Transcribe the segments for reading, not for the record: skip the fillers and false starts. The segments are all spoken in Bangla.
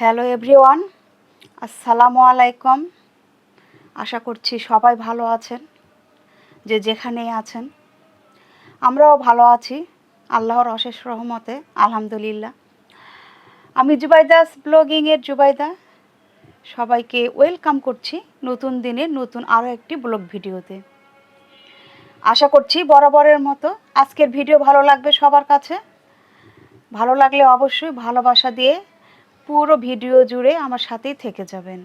হ্যালো এভরিওয়ান, আসসালামু আলাইকুম। আশা করছি সবাই ভালো আছেন, যে যেখানেই আছেন। আমরাও ভালো আছি, আল্লাহর অশেষ রহমতে, আলহামদুলিল্লাহ। আমি জুবাইদাস ব্লগিংয়ের জুবাইদা। সবাইকে ওয়েলকাম করছি নতুন দিনের নতুন আরও একটি ব্লগ ভিডিওতে। আশা করছি বরাবরের মতো আজকের ভিডিও ভালো লাগবে সবার কাছে। ভালো লাগলে অবশ্যই ভালোবাসা দিয়ে পুরো ভিডিও জুড়ে আমার সাথেই থেকে যাবেন।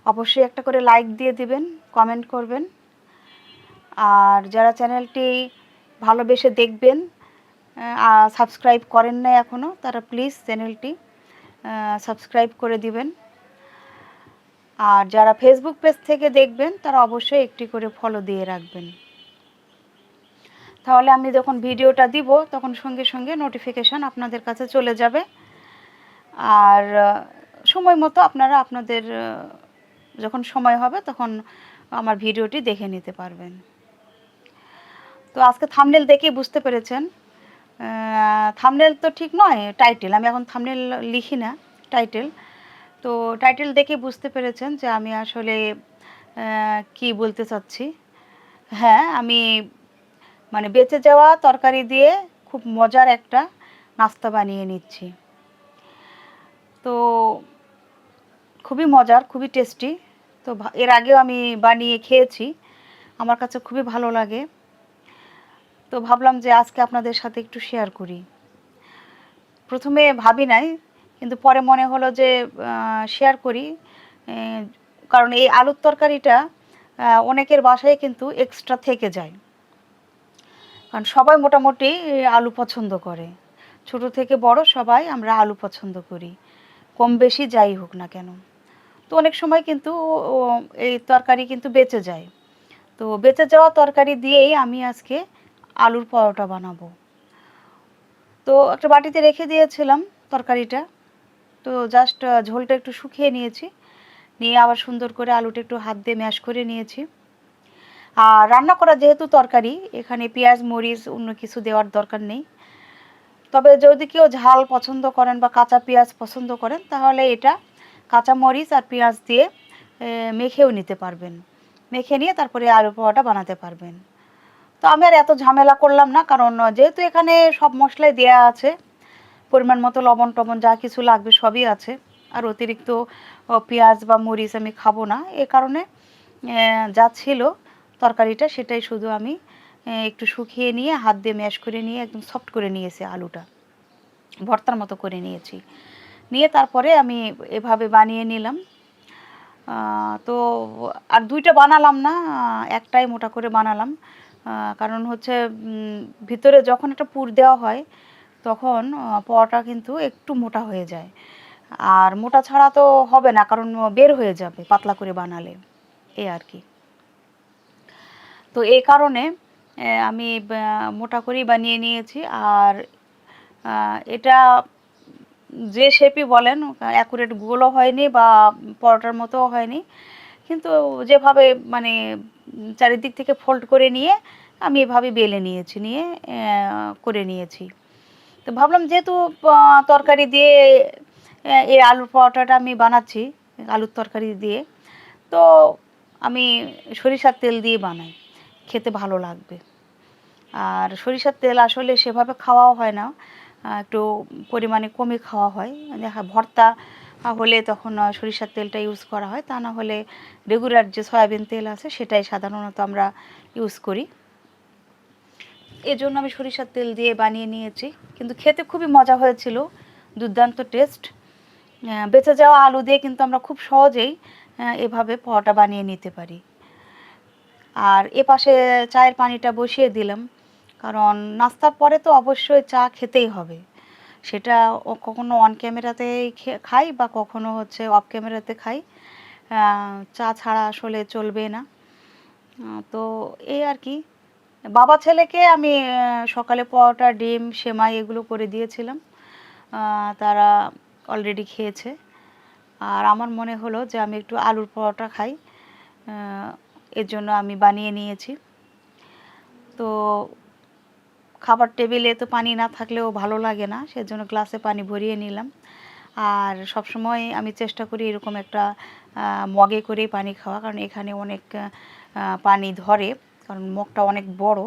অবশ্যই একটা করে লাইক দিয়ে দিবেন, কমেন্ট করবেন। আর যারা চ্যানেলটি ভালোবেসে দেখবেন, সাবস্ক্রাইব করেন না এখনও, তারা প্লিজ চ্যানেলটি সাবস্ক্রাইব করে দিবেন। আর যারা ফেসবুক পেজ থেকে দেখবেন তারা অবশ্যই একটি করে ফলো দিয়ে রাখবেন। তাহলে আমি যখন ভিডিওটা দিব তখন সঙ্গে সঙ্গে নোটিফিকেশান আপনাদের কাছে চলে যাবে। আর সময় মতো আপনারা আপনাদের যখন সময় হবে তখন আমার ভিডিওটি দেখে নিতে পারবেন। তো আজকে থাম্বনেল দেখেই বুঝতে পেরেছেন, থাম্বনেল তো ঠিক নয়, টাইটেল। আমি এখন থাম্বনেল লিখি না, টাইটেল। তো টাইটেল দেখে বুঝতে পেরেছেন যে আমি আসলে কি বলতে চাচ্ছি। হ্যাঁ, আমি মানে বেঁচে যাওয়া তরকারি দিয়ে খুব মজার একটা নাস্তা বানিয়ে নিচ্ছি। তো খুবই মজার, খুবই টেস্টি। তো এর আগেও আমি বানিয়ে খেয়েছি, আমার কাছে খুবই ভালো লাগে। তো ভাবলাম যে আজকে আপনাদের সাথে একটু শেয়ার করি। প্রথমে ভাবি নাই, কিন্তু পরে মনে হলো যে শেয়ার করি। কারণ এই আলুর তরকারিটা অনেকের বাসায় কিন্তু এক্সট্রা থেকে যায়। কারণ সবাই মোটামুটি আলু পছন্দ করে, ছোট থেকে বড় সবাই আমরা আলু পছন্দ করি, কম বেশি যাই হোক না কেন। তো অনেক সময় কিন্তু এই তরকারি কিন্তু বেঁচে যায়। তো বেঁচে যাওয়া তরকারি দিয়েই আমি আজকে আলুর পরোটা বানাবো। তো একটা বাটিতে রেখে দিয়েছিলাম তরকারিটা। তো জাস্ট ঝোলটা একটু শুকিয়ে নিয়েছি, নিয়ে আবার সুন্দর করে আলুটা একটু হাত দিয়ে ম্যাশ করে নিয়েছি। আর রান্না করা যেহেতু তরকারি, এখানে পেঁয়াজ মরিচ অন্য কিছু দেওয়ার দরকার নেই। তবে যদি কেউ ঝাল পছন্দ করেন বা কাঁচা পেঁয়াজ পছন্দ করেন, তাহলে এটা কাঁচা মরিচ আর পেঁয়াজ দিয়ে মেখেও নিতে পারবেন। মেখে নিয়ে তারপরে আলু পরোটা বানাতে পারবেন। তো আমি আর এত ঝামেলা করলাম না, কারণ যেহেতু এখানে সব মশলাই দেয়া আছে, পরিমাণ মতো লবণ টবণ যা কিছু লাগবে সবই আছে। আর অতিরিক্ত পেঁয়াজ বা মরিচ আমি খাবো না, এ কারণে যা ছিল তরকারিটা সেটাই শুধু আমি একটু শুকিয়ে নিয়ে হাত দিয়ে ম্যাশ করে নিয়ে একদম সফট করে নিয়েছি, আলুটা ভর্তার মতো করে নিয়েছি। নিয়ে তারপরে আমি এভাবে বানিয়ে নিলাম। তো আর দুইটা বানালাম না, একটাই মোটা করে বানালাম। কারণ হচ্ছে ভিতরে যখন একটা পুর দেওয়া হয় তখন পরোটা কিন্তু একটু মোটা হয়ে যায়। আর মোটা ছাড়া তো হবে না, কারণ বের হয়ে যাবে পাতলা করে বানালে, এই আর কি। তো এই কারণে আমি মোটা করেই বানিয়ে নিয়েছি। আর এটা যে শেপই বলেন, অ্যাকুরেট গোলও হয়নি বা পরোটার মতোও হয়নি, কিন্তু যেভাবে মানে চারিদিক থেকে ফোল্ড করে নিয়ে আমি এভাবে বেলে নিয়েছি, নিয়ে করে নিয়েছি। তো ভাবলাম যেহেতু তরকারি দিয়ে এই আলুর পরোটাটা আমি বানাচ্ছি, আলুর তরকারি দিয়ে, তো আমি সরিষার তেল দিয়ে বানাই, খেতে ভালো লাগবে। আর সরিষার তেল আসলে সেভাবে খাওয়াও হয় না, একটু পরিমাণে কমই খাওয়া হয়। দেখা ভর্তা হলে তখন সরিষার তেলটা ইউজ করা হয়, তা না হলে রেগুলার যে সয়াবিন তেল আছে সেটাই সাধারণত আমরা ইউজ করি। এজন্য আমি সরিষার তেল দিয়ে বানিয়ে নিয়েছি, কিন্তু খেতে খুবই মজা হয়েছিল, দুর্দান্ত টেস্ট। বেঁচে যাওয়া আলু দিয়ে কিন্তু আমরা খুব সহজেই এভাবে পরোটা বানিয়ে নিতে পারি। আর এপাশে চায়ের পানিটা বসিয়ে দিলাম, কারণ নাস্তার পরে তো অবশ্যই চা খেতেই হবে। সেটা কখনো অন ক্যামেরাতে খাই বা কখনো হচ্ছে অফ ক্যামেরাতে খাই, চা ছাড়া আসলে চলবে না। তো এই আর কি। বাবা ছেলেকে আমি সকালে পরোটা ডিম সেমাই এগুলো করে দিয়েছিলাম, তারা অলরেডি খেয়েছে। আর আমার মনে হলো যে আমি একটু আলুর পরোটা খাই, এর জন্য আমি বানিয়ে নিয়েছি। তো খাবার টেবিলে তো পানি না থাকলেও ভালো লাগে না, সেজন্য গ্লাসে পানি ভরিয়ে নিলাম। আর সবসময় আমি চেষ্টা করি এরকম একটা মগে করেই পানি খাওয়া, কারণ এখানে অনেক পানি ধরে, কারণ মগটা অনেক বড়।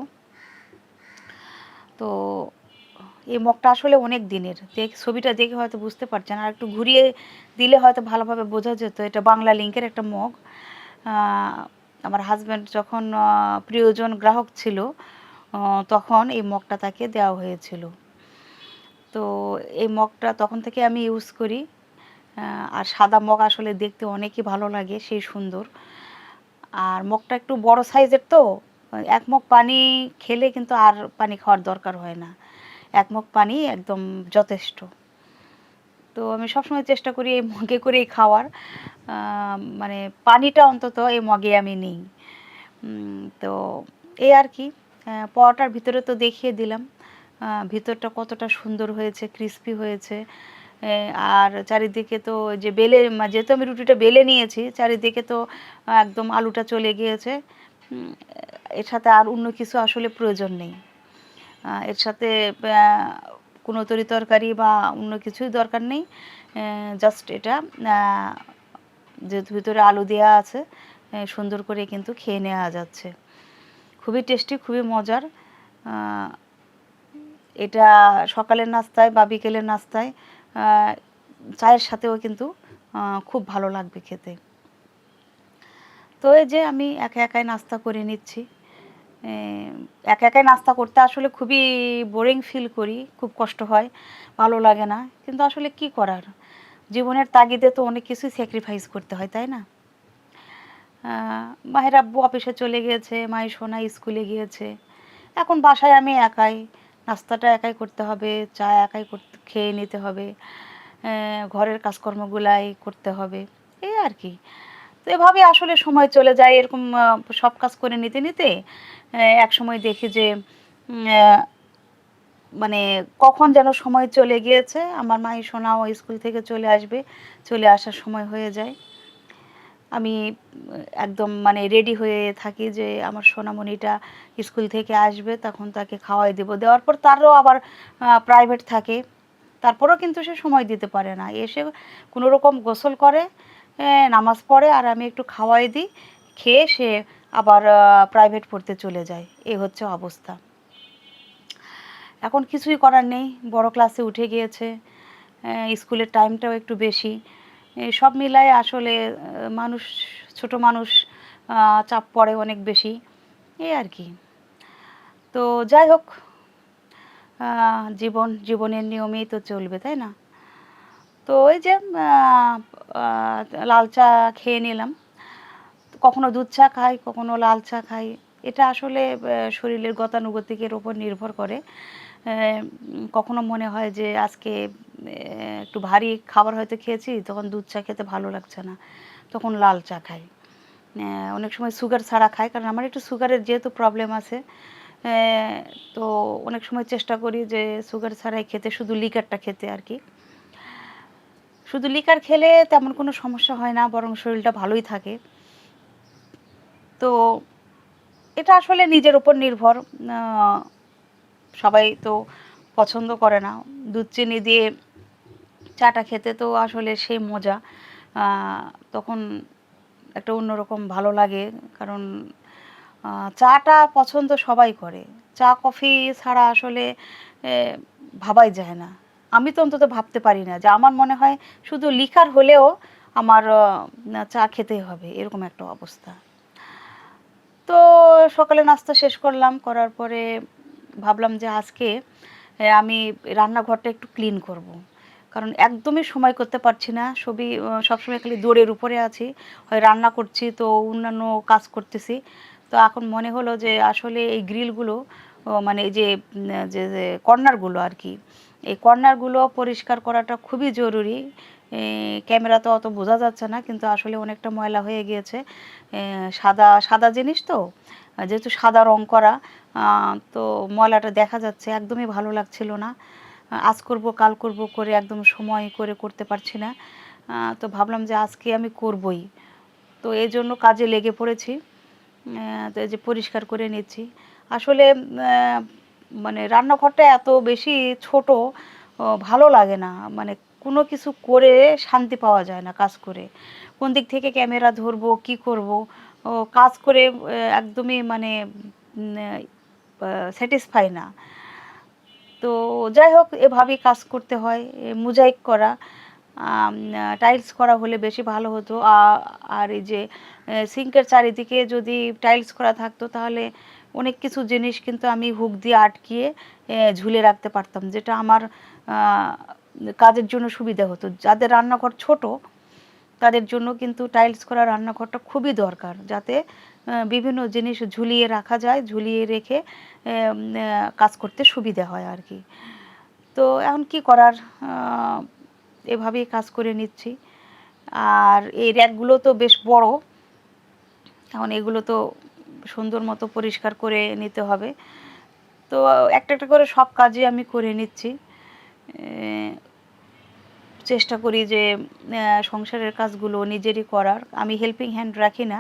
তো এই মগটা আসলে অনেক দিনের, ছবিটা দেখে হয়তো বুঝতে পারছেন, আর একটু ঘুরিয়ে দিলে হয়তো ভালোভাবে বোঝা যেত। এটা বাংলা লিংকের একটা মগ। আমার হাজব্যান্ড যখন প্রিয়জন গ্রাহক ছিল তখন এই মগটা তাকে দেওয়া হয়েছিল। তো এই মগটা তখন থেকে আমি ইউজ করি। আর সাদা মগ আসলে দেখতে অনেকই ভালো লাগে, সেই সুন্দর। আর মগটা একটু বড় সাইজের, তো এক মগ পানি খেলে কিন্তু আর পানি খাওয়ার দরকার হয় না, এক মগ পানি একদম যথেষ্ট। তো আমি সবসময় চেষ্টা করি এই মগে করেই খাওয়ার, মানে পানিটা অন্তত এই মগে আমি নিই। তো এই আর কি। পরোটার ভিতরে তো দেখিয়ে দিলাম ভিতরটা কতটা সুন্দর হয়েছে, ক্রিস্পি হয়েছে। আর চারিদিকে তো যে বেলে, যেহেতু আমি রুটিটা বেলে নিয়েছি, চারিদিকে তো একদম আলুটা চলে গিয়েছে। এর সাথে আর অন্য কিছু আসলে প্রয়োজন নেই। এর সাথে কোনো তরকারি বা অন্য কিছুই দরকার নেই। জাস্ট এটা যেহেতু ভিতরে আলু দেওয়া আছে, সুন্দর করে কিন্তু খেয়ে নেওয়া যাচ্ছে। খুবই টেস্টি, খুবই মজার। এটা সকালের নাস্তায় বা বিকেলের নাস্তায় চায়ের সাথেও কিন্তু খুব ভালো লাগবে খেতে। তো এই যে আমি একা একাই নাস্তা করে নিচ্ছি। একা একাই নাস্তা করতে আসলে খুবই বোরিং ফিল করি, খুব কষ্ট হয়, ভালো লাগে না। কিন্তু আসলে কি করার, জীবনের তাগিদে তো অনেক কিছুই স্যাক্রিফাইস করতে হয়, তাই না? মায়ের আব্বু অফিসে চলে গিয়েছে, মায়ের সোনা স্কুলে গিয়েছে, এখন বাসায় আমি একাই, নাস্তাটা একাই করতে হবে, চা একাই খেয়ে নিতে হবে, ঘরের কাজকর্মগুলাই করতে হবে, এই আর কি। তো এভাবে আসলে সময় চলে যায়, এরকম সব কাজ করে নিতে নিতে এক সময় দেখি যে মানে কখন যেন সময় চলে গিয়েছে, আমার মাই সোনাও স্কুল থেকে চলে আসবে, চলে আসার সময় হয়ে যায়। আমি একদম মানে রেডি হয়ে থাকি যে আমার সোনামণিটা স্কুল থেকে আসবে, তখন তাকে খাওয়াই দেবো, দেওয়ার পর তারও আবার প্রাইভেট থাকে, তারপরেও কিন্তু সে সময় দিতে পারে না, এসে কোনো রকম গোসল করে, নামাজ পড়ে, আর আমি একটু খাওয়াই দিই, খেয়ে সে আবার প্রাইভেট পড়তে চলে যায়। এই হচ্ছে অবস্থা। এখন কিছুই করার নেই, বড় ক্লাসে উঠে গিয়েছে, স্কুলের টাইমটাও একটু বেশি, সব মিলায় আসলে মানুষ, ছোট মানুষ, চাপ পড়ে অনেক বেশি, এই আর কি। তো যাই হোক, জীবনের নিয়মেই তো চলবে, তাই না? তো ওই যে লাল চা খেয়ে নিলাম, কখনো দুধ চা খাই, কখনো লাল চা খাই। এটা আসলে শরীরের গতানুগতিকের ওপর নির্ভর করে। কখনো মনে হয় যে আজকে একটু ভারী খাবার হয়তো খেয়েছি, তখন দুধ চা খেতে ভালো লাগছে না, তখন লাল চা খাই। অনেক সময় সুগার ছাড়া খাই, কারণ আমার একটু সুগারের যেহেতু প্রবলেম আছে, তো অনেক সময় চেষ্টা করি যে সুগার ছাড়াই খেতে, শুধু লিকারটা খেতে আর কি। শুধু লিকার খেলে তেমন কোনো সমস্যা হয় না, বরং শরীরটা ভালোই থাকে। তো এটা আসলে নিজের উপর নির্ভর, সবাই তো পছন্দ করে না দুধ চিনি দিয়ে চাটা খেতে, তো আসলে সেই মজা তখন একটা অন্যরকম ভালো লাগে, কারণ চাটা পছন্দ সবাই করে, চা কফি ছাড়া আসলে ভাবাই যায় না। আমি তো অন্তত ভাবতে পারি না, যে আমার মনে হয় শুধু লিকার হলেও আমার চা খেতেই হবে, এরকম একটা অবস্থা। তো সকালে নাস্তা শেষ করলাম, করার পরে ভাবলাম যে আজকে আমি রান্নাঘরটা একটু ক্লিন করব, কারণ একদমই সময় করতে পারছি না, সবসময় খালি দৌড়ের উপরে আছি, হয় রান্না করছি তো অন্যান্য কাজ করতেছি। তো এখন মনে হলো যে আসলে এই গ্রিলগুলো, মানে এই যে যে যে কর্নারগুলো আর কি, এই কর্নারগুলো পরিষ্কার করাটা খুবই জরুরি। ক্যামেরা তো অত বোঝা যাচ্ছে না, কিন্তু আসলে অনেকটা ময়লা হয়ে গিয়েছে, সাদা সাদা জিনিস তো, যেহেতু সাদা রং করা, তো ময়লাটা দেখা যাচ্ছে, একদমই ভালো লাগছিল না। আজ করব কাল করব করে একদম সময় করে করতে পারছি না। তো ভাবলাম যে আজকে আমি করবই, তো এই জন্য কাজে লেগে পড়েছি। তো এই যে পরিষ্কার করে নিচ্ছি। আসলে মানে রান্নাঘরটা এত বেশি ছোট, ভালো লাগে না, মানে কোনো কিছু করে শান্তি পাওয়া যায় না কাজ করে। কোন দিক থেকে ক্যামেরা ধরবো, কি করব, ও কাজ করে একদমই মানে স্যাটিসফাই না। তো যাই হোক এভাবেই কাজ করতে হয়। মোজাইক করা, টাইলস করা হলে বেশি ভালো হতো। আর এই যে সিঙ্কের চারিদিকে যদি টাইলস করা থাকতো তাহলে অনেক কিছু জিনিস কিন্তু আমি হুক দিয়ে আটকিয়ে ঝুলে রাখতে পারতাম, যেটা আমার কাজের জন্য সুবিধা হতো। যাদের রান্নাঘর ছোট তাদের জন্য কিন্তু টাইলস করা রান্নাঘরটা খুবই দরকার, যাতে বিভিন্ন জিনিস ঝুলিয়ে রাখা যায়, ঝুলিয়ে রেখে কাজ করতে সুবিধা হয় আর কি। তো এখন কি করার, এভাবেই কাজ করে নিচ্ছি। আর এই র্যাকগুলো তো বেশ বড়, এখন এগুলো তো সুন্দর মতো পরিষ্কার করে নিতে হবে। তো একটা একটা করে সব কাজই আমি করে নিচ্ছি। চেষ্টা করি যে সংসারের কাজগুলো নিজেরই করার। আমি হেল্পিং হ্যান্ড রাখি না।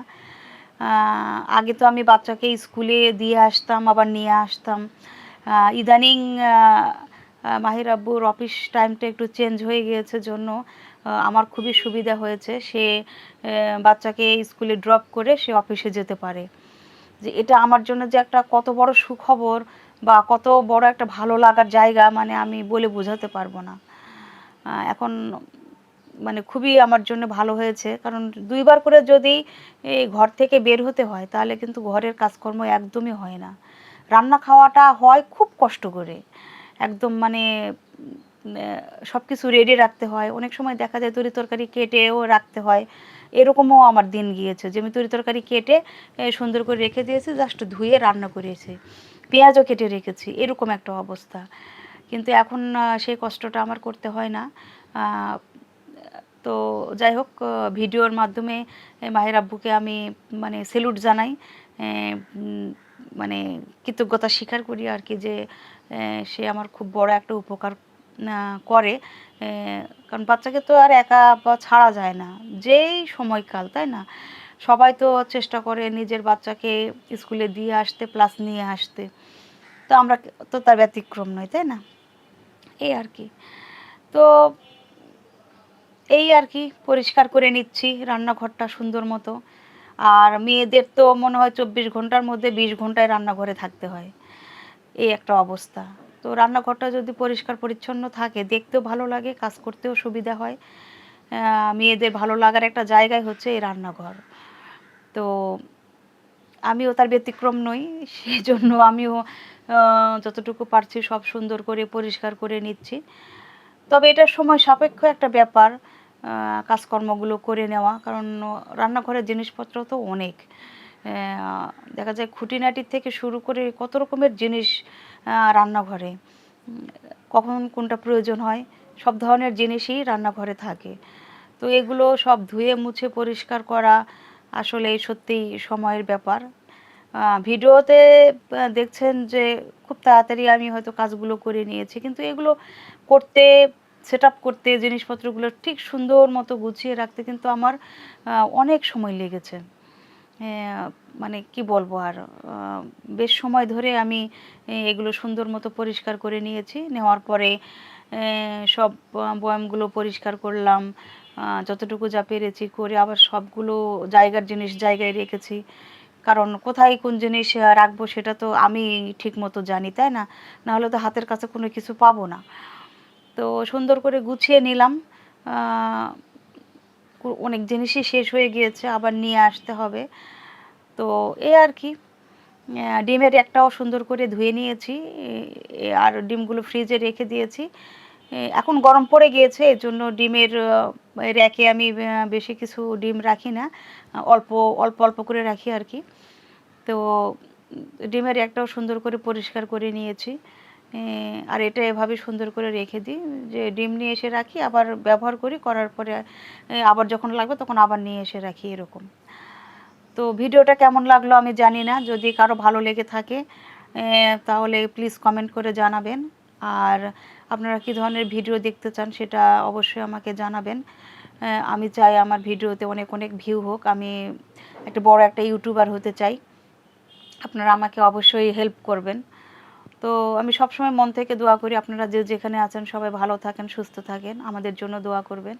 আগে তো আমি বাচ্চাকে স্কুলে দিয়ে আসতাম, আবার নিয়ে আসতাম। ইদানিং মাহির আব্বুর অফিস টাইমটা একটু চেঞ্জ হয়ে গিয়েছে জন্য আমার খুবই সুবিধা হয়েছে। সে বাচ্চাকে স্কুলে ড্রপ করে সে অফিসে যেতে পারে। যে এটা আমার জন্য যে একটা কত বড় সুখবর বা কত বড় একটা ভালো লাগার জায়গা, মানে আমি বলে বোঝাতে পারবো না। এখন মানে খুবই আমার জন্য ভালো হয়েছে, কারণ ২ বার করে যদি এই ঘর থেকে বের হতে হয় তাহলে কিন্তু ঘরের কাজকর্ম একদমই হয় না। রান্না খাওয়াটা হয় খুব কষ্ট করে, একদম মানে সব কিছু রেডি রাখতে হয়। অনেক সময় দেখা যায় তরি তরকারি কেটেও রাখতে হয়। এরকমও আমার দিন গিয়েছে যে আমি তরি তরকারি কেটে সুন্দর করে রেখে দিয়েছি, জাস্ট ধুয়ে রান্না করেছি, পেঁয়াজও কেটে রেখেছি, এরকম একটা অবস্থা। কিন্তু এখন সেই কষ্টটা আমার করতে হয় না। তো যাই হোক, ভিডিওর মাধ্যমে মাহির আব্বুকে আমি মানে স্যালুট জানাই, মানে কৃতজ্ঞতা স্বীকার করি আর কি, যে সে আমার খুব বড় একটা উপকার করে। কারণ বাচ্চাকে তো আর একা বা ছাড়া যায় না, যেই সময়কাল, তাই না? সবাই তো চেষ্টা করে নিজের বাচ্চাকে স্কুলে দিয়ে আসতে প্লাস নিয়ে আসতে। তো আমরা তো তার ব্যতিক্রম নই, তাই না? এই আর কি। তো এই আর কি পরিষ্কার করে নিচ্ছি রান্নাঘরটা সুন্দর মতো। আর মেয়েদের তো মনে হয় ২৪ ঘন্টার মধ্যে ২০ ঘন্টায় রান্নাঘরে থাকতে হয়, এই একটা অবস্থা। তো রান্নাঘরটা যদি পরিষ্কার পরিচ্ছন্ন থাকে দেখতেও ভালো লাগে, কাজ করতেও সুবিধা হয়। মেয়েদের ভালো লাগার একটা জায়গায় হচ্ছে এই রান্নাঘর। তো আমিও তার ব্যতিক্রম নই, সেজন্য আমিও যতটুকু পারছি সব সুন্দর করে পরিষ্কার করে নিচ্ছি। তবে এটা সময় সাপেক্ষ একটা ব্যাপার, কাজকর্মগুলো করে নেওয়া, কারণ রান্নাঘরের জিনিসপত্র তো অনেক। দেখা যায় খুঁটিনাটির থেকে শুরু করে কত রকমের জিনিস রান্নাঘরে, কখন কোনটা প্রয়োজন হয় সব ধরনের জিনিসই রান্নাঘরে থাকে। তো এগুলো সব ধুয়ে মুছে পরিষ্কার করা আসলে সত্যিই সময়ের ব্যাপার। ভিডিওতে দেখছেন যে খুব তাড়াতাড়ি আমি হয়তো কাজগুলো করে নিয়েছি, কিন্তু এগুলো করতে, সেট আপ করতে, জিনিসপত্রগুলো ঠিক সুন্দর মতো গুছিয়ে রাখতে কিন্তু আমার অনেক সময় লেগেছে। মানে কি বলবো আর, বেশ সময় ধরে আমি এগুলো সুন্দর মতো পরিষ্কার করে নিয়েছি। নেওয়ার পরে সব বয়ামগুলো পরিষ্কার করলাম, যতটুকু যা পেরেছি করে আবার সবগুলো জায়গার জিনিস জায়গায় রেখেছি। কারণ কোথায় কোন জিনিস রাখবো সেটা তো আমি ঠিক মতো জানি, তাই না? নাহলে তো হাতের কাছে কোনো কিছু পাবো না। তো সুন্দর করে গুছিয়ে নিলাম। অনেক জিনিসই শেষ হয়ে গিয়েছে, আবার নিয়ে আসতে হবে। তো এই আর কি। ডিমের একটাও সুন্দর করে ধুয়ে নিয়েছি, আর ডিমগুলো ফ্রিজে রেখে দিয়েছি। এখন গরম পড়ে গিয়েছে, এজন্য ডিমের র্যাকে আমি বেশি কিছু ডিম রাখি না, অল্প অল্প অল্প করে রাখি আর কি। তো ডিমের একটাও সুন্দর করে পরিষ্কার করে নিয়েছি। আর এটা এভাবে সুন্দর করে রেখে দিই যে ডিম নিয়ে এসে রাখি, আবার ব্যবহার করি, করার পরে আবার যখন লাগবে তখন আবার নিয়ে এসে রাখি, এরকম। তো ভিডিওটা কেমন লাগলো আমি জানি না, যদি কারো ভালো লেগে থাকে তাহলে প্লিজ কমেন্ট করে জানাবেন। আর আপনারা কী ধরনের ভিডিও দেখতে চান সেটা অবশ্যই আমাকে জানাবেন। আমি চাই আমার ভিডিওতে অনেক অনেক ভিউ হোক, আমি একটা বড় একটা ইউটিউবার হতে চাই। আপনারা আমাকে অবশ্যই হেল্প করবেন। তো আমি সবসময় মন থেকে দোয়া করি আপনারা যে যেখানে আছেন সবাই ভালো থাকেন, সুস্থ থাকেন, আমাদের জন্য দোয়া করবেন,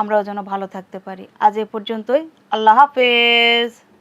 আমরাও যেন ভালো থাকতে পারি। আজ এ পর্যন্তই। আল্লাহ হাফেজ।